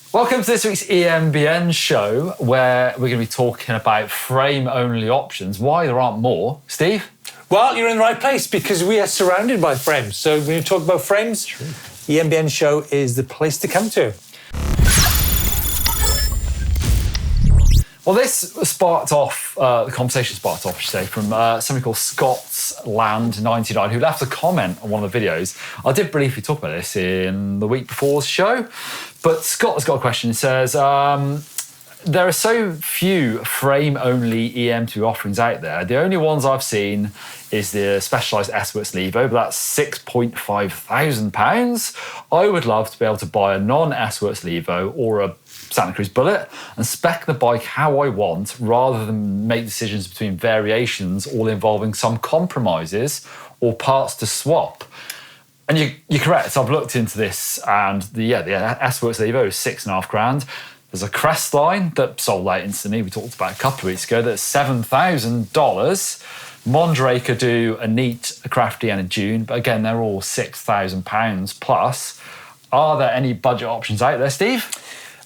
Welcome to this week's EMBN Show, where we're going to be talking about frame-only options. Why there aren't more. Steve? Well, you're in the right place because we are surrounded by frames. So when you talk about frames, the EMBN Show is the place to come to. Well, this sparked off, the conversation sparked off, I should say, from somebody called Scotsland99, who left a comment on one of the videos. I did briefly talk about this in the week before's show, but Scott has got a question. It says, there are so few frame-only eMTB offerings out there. The only ones I've seen is the Specialized S-Works Levo, but that's £6,500. I would love to be able to buy a non-S-Works Levo or a Santa Cruz Bullet and spec the bike how I want rather than make decisions between variations all involving some compromises or parts to swap. And you're correct. I've looked into this and the S-Works Levo is £6,500. There's a Crest line that sold out instantly. We talked about a couple of weeks ago. That's $7,000. Mondraker do a Neat, a Crafty and a Dune. But again, they're all £6,000 plus. Are there any budget options out there, Steve?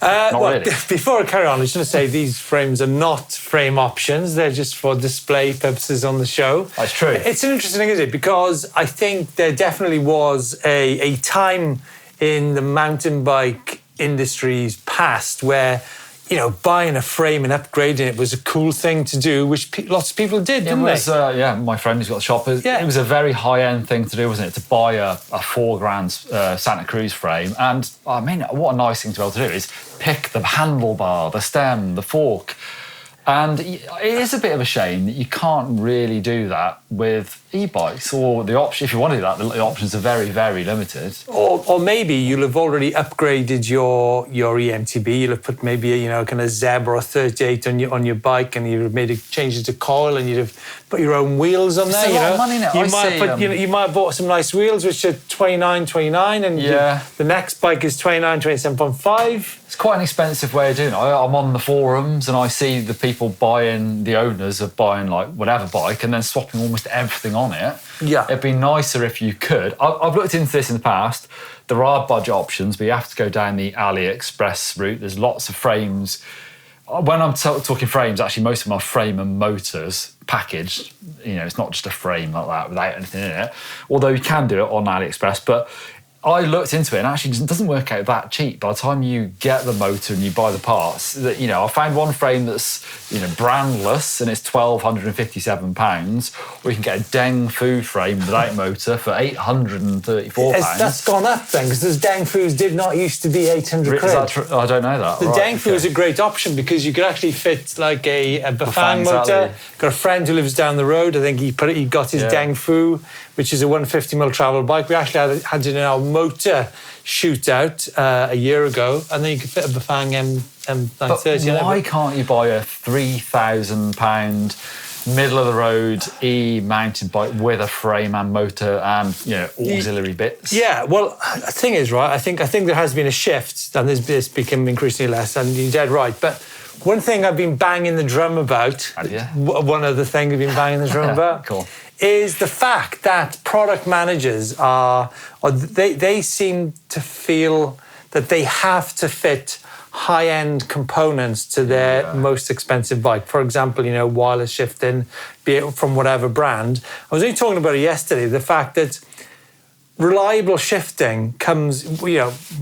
Not really. Before I carry on, I was going to say these frames are not frame options. They're just for display purposes on the show. That's true. It's an interesting thing, isn't it? Because I think there definitely was a time in the mountain bike industry's past where, you know, buying a frame and upgrading it was a cool thing to do, which lots of people did, didn't they? My friend who's got a shop. It was a very high-end thing to do, wasn't it? To buy a $4,000 Santa Cruz frame. And, I mean, what a nice thing to be able to do is pick the handlebar, the stem, the fork. And it is a bit of a shame that you can't really do that with e-bikes, or the option. If you want to do that, the options are very, very limited. Or maybe you'll have already upgraded your eMTB. You'll have put maybe kind of Zebra or 38 on your bike, and you've made a change to coil, and you'd have put your own wheels on there. It's a lot of money now. You might have bought some nice wheels, which are $29.29, and the next bike is $27.5. It's quite an expensive way of doing it. I'm on the forums and I see the people buying, the owners of buying like whatever bike and then swapping almost everything on it. Yeah. It'd be nicer if you could. I've looked into this in the past. There are budget options, but you have to go down the AliExpress route. There's lots of frames. When I'm talking frames, actually most of them are frame and motors packaged. It's not just a frame like that without anything in it. Although you can do it on AliExpress, but I looked into it and actually it doesn't work out that cheap. By the time you get the motor and you buy the parts, I found one frame that's brandless and it's £1,257, or you can get a Deng Fu frame without motor for £834. That's gone up then, because Deng Fus did not used to be 800 quid. Is that true? I don't know that. The Deng Fu is a great option because you could actually fit like a Bafang motor. Exactly. Got a friend who lives down the road. I think he got his Deng Fu, which is a 150mm travel bike. We actually had it in our motor shootout a year ago, and then you could fit a Bafang M930. But why can't you buy a £3,000 middle of the road mountain bike with a frame and motor and auxiliary bits? Yeah, well, the thing is, right, I think there has been a shift, and there's become increasingly less, and you're dead right. But one thing I've been banging the drum about, one other thing I've been banging the drum about, cool, is the fact that product managers they seem to feel that they have to fit high-end components to their most expensive bike. For example, wireless shifting, be it from whatever brand. I was only talking about it yesterday, the fact that reliable shifting comes,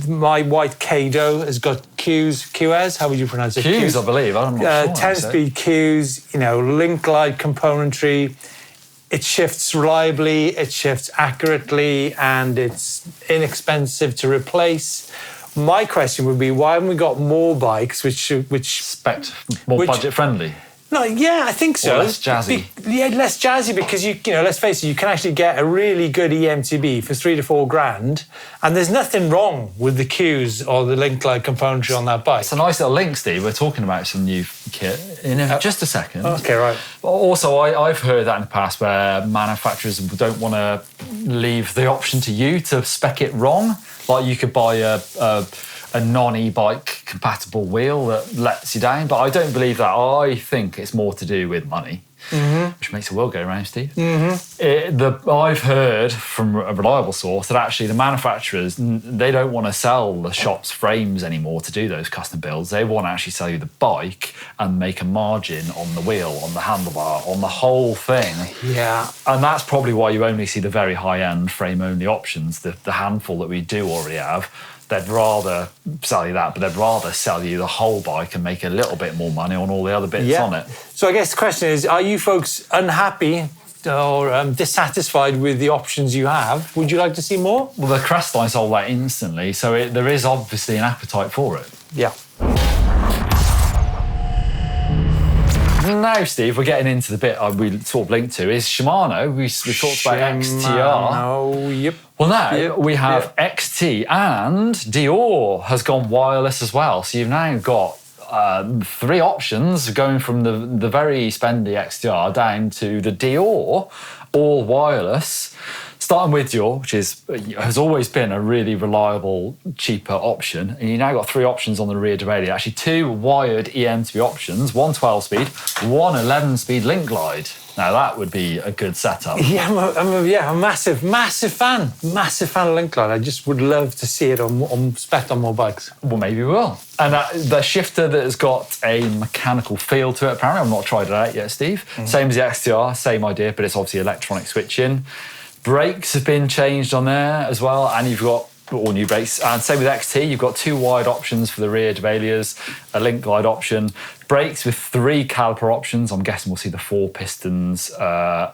my white Kado has got QS, how would you pronounce it? Qs, I believe, I'm not sure. 10-speed Qs, link glide componentry. It shifts reliably, it shifts accurately, and it's inexpensive to replace. My question would be, why haven't we got more bikes which more budget friendly? No, yeah, I think so. Or less jazzy. Less jazzy because let's face it, you can actually get a really good eMTB for $3,000 to $4,000, and there's nothing wrong with the Qs or the link glide componentry on that bike. It's a nice little link, Steve. We're talking about some new kit in just a second. Okay, right. Also, I've heard that in the past where manufacturers don't want to leave the option to you to spec it wrong. Like you could buy a non-e-bike compatible wheel that lets you down, but I don't believe that. I think it's more to do with money. Which makes the world go round, Steve. I've heard from a reliable source that actually the manufacturers, they don't want to sell the shop's frames anymore to do those custom builds. They want to actually sell you the bike and make a margin on the wheel, on the handlebar, on the whole thing. Yeah. And that's probably why you only see the very high-end frame-only options, the handful that we do already have. They'd rather sell you that, but they'd rather sell you the whole bike and make a little bit more money on all the other bits on it. So I guess the question is, are you folks unhappy or dissatisfied with the options you have? Would you like to see more? Well, the Crestline sold that instantly, so there is obviously an appetite for it. Yeah. Now, Steve, we're getting into the bit we sort of linked to, is Shimano. We talked about XTR. Oh, yep. Well, now we have XT, and Dior has gone wireless as well. So you've now got 3 options going from the very spendy XTR down to the Dior, all wireless. Starting with Dior, which has always been a really reliable, cheaper option. And you now got 3 options on the rear derailleur. Actually, 2 wired eMTB options, one 12-speed, one 11-speed link glide. Now, that would be a good setup. Yeah, I'm a massive fan of link glide. I just would love to see it spec'd on more bikes. Well, maybe we will. And the shifter that has got a mechanical feel to it, apparently. I've not tried it out yet, Steve. Same as the XTR, same idea, but it's obviously electronic switching. Brakes have been changed on there as well, and you've got all new brakes. And same with XT, you've got 2 wide options for the rear derailleurs, a link glide option, brakes with 3 caliper options. I'm guessing we'll see the 4 pistons on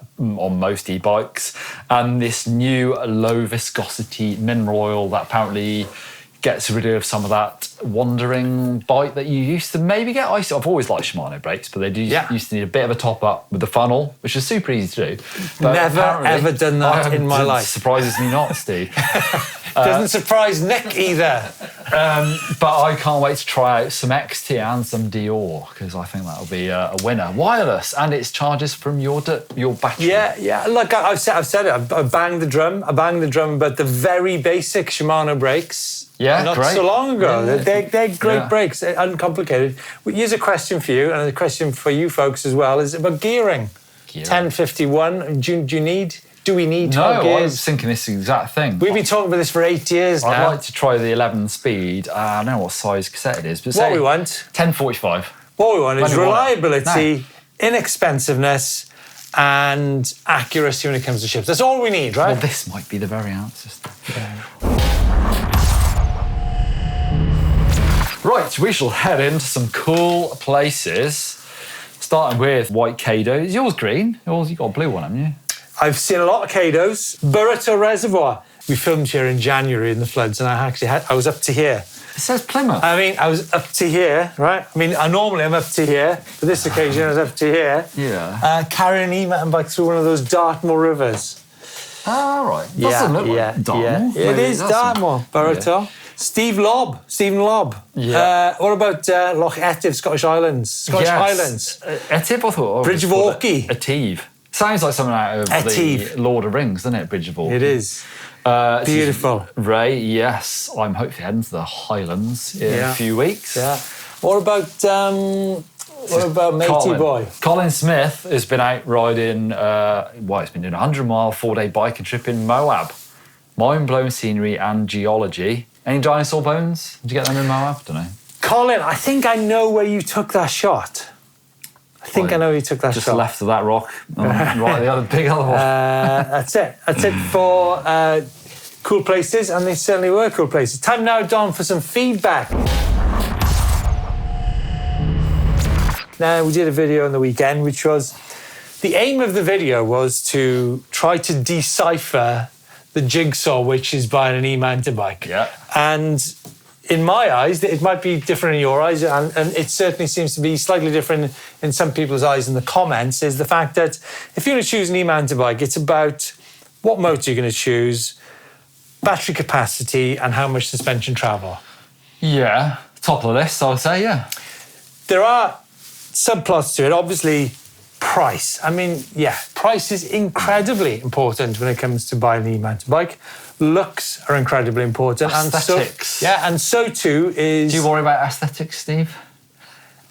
most e-bikes, and this new low viscosity mineral oil that apparently gets rid of some of that wandering bite that you used to maybe get. I've always liked Shimano brakes, but they used to need a bit of a top up with the funnel, which is super easy to do. But never ever done that in my life. Surprises me not, Steve. Doesn't surprise Nick either. But I can't wait to try out some XT and some Dior, because I think that'll be a winner. Wireless, and it's charges from your battery. Yeah. Look, I've said it. I banged the drum about the very basic Shimano brakes. Yeah, not great. so long ago. Yeah. They're great brakes, uncomplicated. Here's a question for you, and a question for you folks as well, is about gearing. 1051, do we need 12 gears? gears? I was thinking this exact thing. We've been talking about this for 8 years now. I'd like to try the 11 speed. I don't know what size cassette it is, but what we want? 1045. What we want is reliability, inexpensiveness, and accuracy when it comes to ships. That's all we need, right? Well, this might be the very answer. Yeah. Right, we shall head into some cool places, starting with white Kado. Is yours green? You've got a blue one, haven't you? I've seen a lot of Kados. Burrito Reservoir. We filmed here in January in the floods, and I was up to here. It says Plymouth. I mean, I was up to here, right? I mean, normally I'm up to here. For this occasion, I was up to here. Yeah. Carrying an e-mountain bike through one of those Dartmoor rivers. Ah, right. Doesn't look like Dartmoor. Yeah. It is Dartmoor, Burrito. Yeah. Stephen Lobb. Yeah. What about Loch Etive, Scottish Highlands? Etive, I thought. Bridge of Orkney. Etive. Sounds like something out of the Lord of Rings, doesn't it, Bridge of Orkney? It is. Beautiful. Ray, yes. I'm hopefully heading to the Highlands in a few weeks. Yeah. What about Matey Boy? Colin Smith has been out riding, he's been doing a 100-mile, 4-day biking trip in Moab. Mind-blowing scenery and geology. Any dinosaur bones? Did you get them in Moab? I don't know. Colin, I think I know where you took that shot. I know you took that just shot. Just left of that rock. Right, the big other one. That's it. That's it for cool places, and they certainly were cool places. Time now, Don, for some feedback. Now, we did a video on the weekend, which was... The aim of the video was to try to decipher the jigsaw which is buying an e-mountain bike. Yeah. And in my eyes, it might be different in your eyes, and it certainly seems to be slightly different in some people's eyes in the comments, is the fact that if you're going to choose an e-mountain bike, it's about what motor you're going to choose, battery capacity, and how much suspension travel. Yeah, top of the list, I would say, yeah. There are subplots to it. Obviously, price. I mean, price is incredibly important when it comes to buying an e-mountain bike. looks are incredibly important. Aesthetics. And so too is... Do you worry about aesthetics, Steve?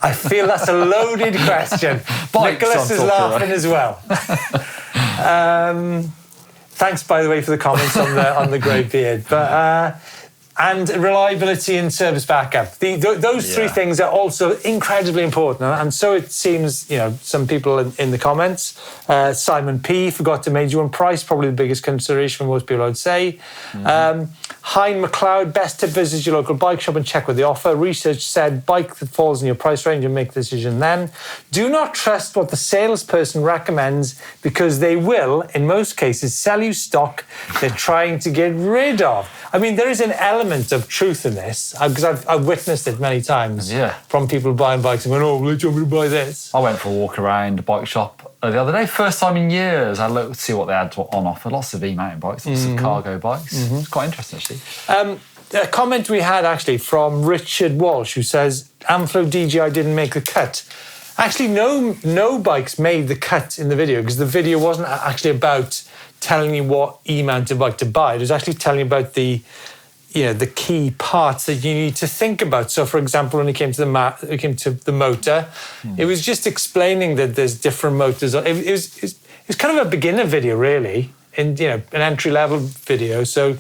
I feel that's a loaded question. Nicholas is laughing as well. Thanks, by the way, for the comments on the grey beard. But and reliability and service backup. Those three things are also incredibly important. And so it seems, some people in the comments, Simon P. forgot to major on price, probably the biggest consideration for most people, I'd say. Hein McLeod, best tip, visit your local bike shop and check with the offer. Research said bike that falls in your price range and make the decision then. Do not trust what the salesperson recommends because they will, in most cases, sell you stock they're trying to get rid of. I mean, there is an element of truth in this because I've witnessed it many times from people buying bikes and going, oh, well, do you want me to buy this? I went for a walk around a bike shop the other day, first time in years. I looked to see what they had on offer. Lots of e-mountain bikes, lots of cargo bikes. It's quite interesting, actually. A comment we had actually from Richard Walsh who says, Amflow DJI didn't make the cut. Actually, no bikes made the cut in the video because the video wasn't actually about telling you what e-mounted bike to buy. It was actually telling you about the key parts that you need to think about. So, for example, when it came to the motor, it was just explaining that there's different motors. It was kind of a beginner video, really, an entry-level video. So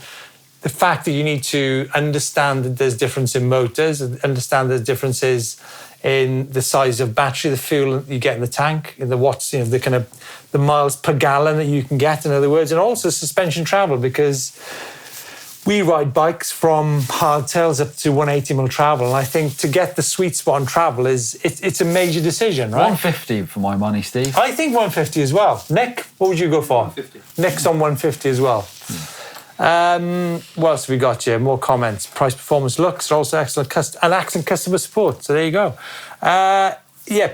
the fact that you need to understand that there's difference in motors, understand there's differences in the size of battery, the fuel you get in the tank, in the watts, the kind of the miles per gallon that you can get, in other words, and also suspension travel, because we ride bikes from hardtails up to 180 mil travel, and I think to get the sweet spot on travel it's a major decision, right? 150 for my money, Steve. I think 150 as well. Nick, what would you go for? 150. Nick's on 150 as well. What else have we got here? More comments. Price, performance, looks are also excellent, and excellent customer support. So there you go.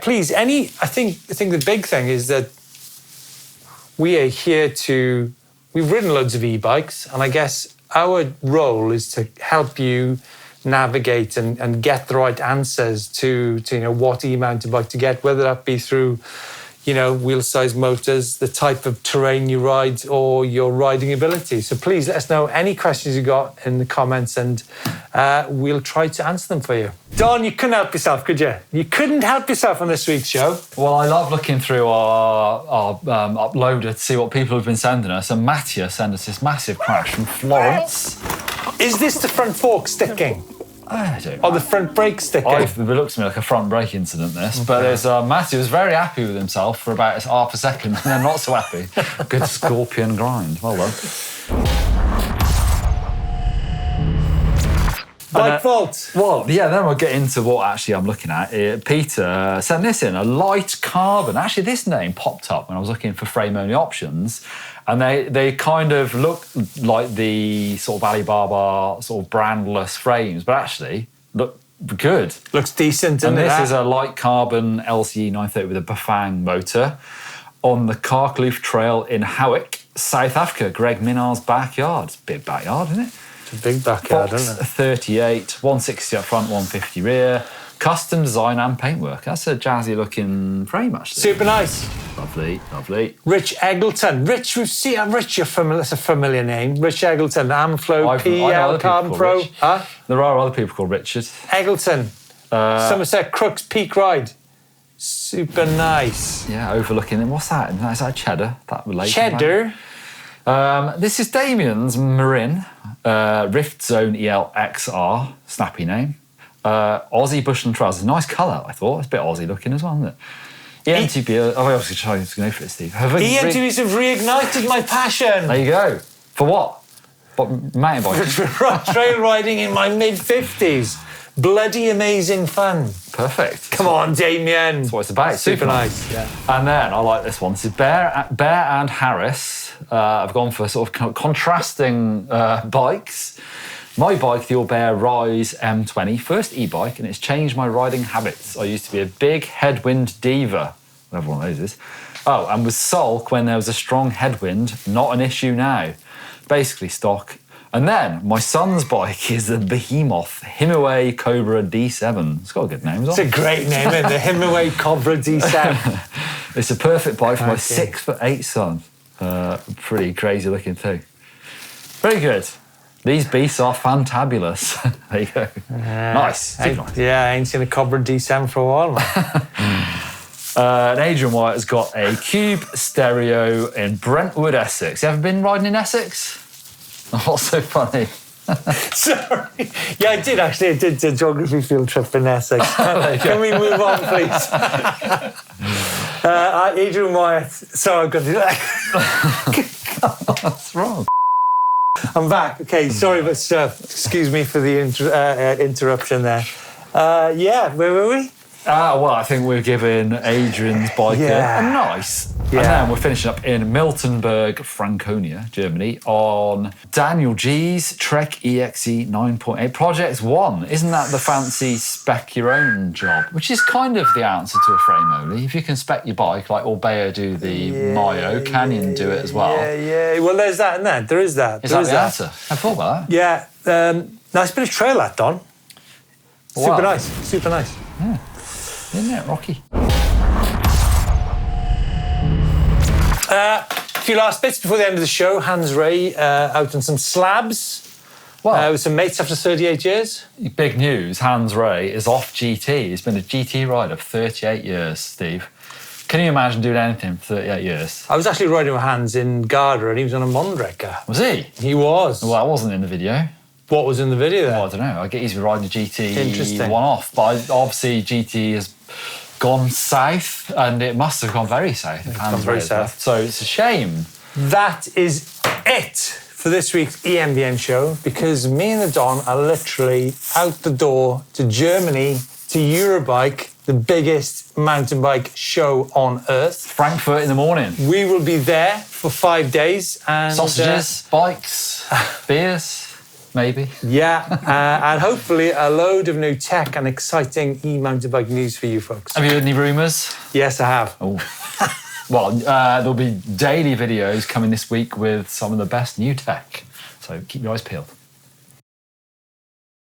Please. I think the big thing is that we are here we've ridden loads of e-bikes, and I guess our role is to help you navigate and get the right answers to what e-mounted bike to get, whether that be through wheel size, motors, the type of terrain you ride, or your riding ability. So please let us know any questions you got in the comments, and we'll try to answer them for you. Don, you couldn't help yourself, could you? You couldn't help yourself on this week's show. Well, I love looking through our uploader to see what people have been sending us, and Mattia sent us this massive crash from Florence. Is this the front fork sticking? I don't know. Or the front brake sticking? It looks to me like a front brake incident, this. But there's Matthew was very happy with himself for about half a second, and then not so happy. Good scorpion grind. Well done. Bike fault. Well, then we'll get into what actually I'm looking at. Peter sent this in, a light carbon. Actually, this name popped up when I was looking for frame-only options. And they kind of look like the sort of Alibaba sort of brandless frames, but actually look good. Looks decent, and this is a light carbon LCE 930 with a Bafang motor on the Carkloof Trail in Howick, South Africa, Greg Minar's backyard. It's a big backyard, isn't it? It's a big backyard, isn't it? 38, 160 up front, 150 rear. Custom design and paintwork. That's a jazzy looking frame, actually. Super nice. Lovely, lovely. Rich Eggleton. Rich, we've seen Rich, that's a familiar name. Rich Eggleton, Amflow, PL, Carbon Pro. Huh? There are other people called Richard. Eggleton. Somerset Crooks Peak Ride. Super nice. Yeah, overlooking them. What's that? Is that cheddar? That related? Cheddar. This is Damien's Marin Rift Zone EL XR. Snappy name. Aussie Bushland trousers. Nice colour, I thought. It's a bit Aussie looking as well, isn't it? eMTB. I obviously tried to go for it, Steve. eMTBs have reignited my passion. There you go. For what? What, mountain biking? Trail riding in my mid-50s. Bloody amazing fun. Perfect. Come on, Damien. That's what it's about. Super nice. Yeah. And then I like this one. This is Bear and Harris. I've gone for sort of contrasting bikes. My bike, the Bear Rise M20, first e-bike, and it's changed my riding habits. I used to be a big headwind diva, whatever one of those is. Oh, and was sulk when there was a strong headwind, not an issue now. Basically stock. And then my son's bike is the Behemoth Himaway Cobra D7. It's got a good name, isn't it? It's a great name, isn't it? The Himaway Cobra D7. It's a perfect bike for my 6'8" son. Pretty crazy looking thing. Very good. These beasts are fantabulous. There you go. Nice. Super nice. Yeah, I ain't seen a Cobra D7 for a while, man. And Adrian White has got a Cube stereo in Brentwood, Essex. You ever been riding in Essex? Oh, so funny. Sorry. Yeah, I did actually. I did a geography field trip in Essex. Can we move on, please? Adrian White. Sorry, I've got to do that. What's wrong? I'm back. Okay, sorry, but excuse me for the interruption there. Yeah, where were we? Well, I think we're giving Adrian's bike a nice. Yeah. And then we're finishing up in Miltenberg, Franconia, Germany, on Daniel G's Trek EXE 9.8 Project 1. Isn't that the fancy spec your own job? Which is kind of the answer to a frame only. If you can spec your bike, like Orbeo do the Mayo, Canyon do it as well. Yeah. Well, there's that and that. There is that. Is that the answer? I thought about that. Yeah. Nice bit of trail that, Don. Super nice. Super nice. Yeah. Isn't it, Rocky? A few last bits before the end of the show. Hans Ray out on some slabs with some mates after 38 years. Big news, Hans Ray is off GT. He's been a GT rider for 38 years, Steve. Can you imagine doing anything for 38 years? I was actually riding with Hans in Garda and he was on a Mondrecker. Was he? He was. Well, I wasn't in the video. What was in the video then? Well, I don't know. I get he's been riding a GT one-off, but obviously GT has gone south, and it must have gone very south. It's gone very south. So it's a shame. That is it for this week's EMBN show, because me and the Don are literally out the door to Germany, to Eurobike, the biggest mountain bike show on earth. Frankfurt in the morning. We will be there for 5 days. And sausages, bikes, beers. Maybe. Yeah, and hopefully a load of new tech and exciting e-mountain bike news for you folks. Have you heard any rumours? Yes, I have. Oh. Well, there'll be daily videos coming this week with some of the best new tech. So keep your eyes peeled.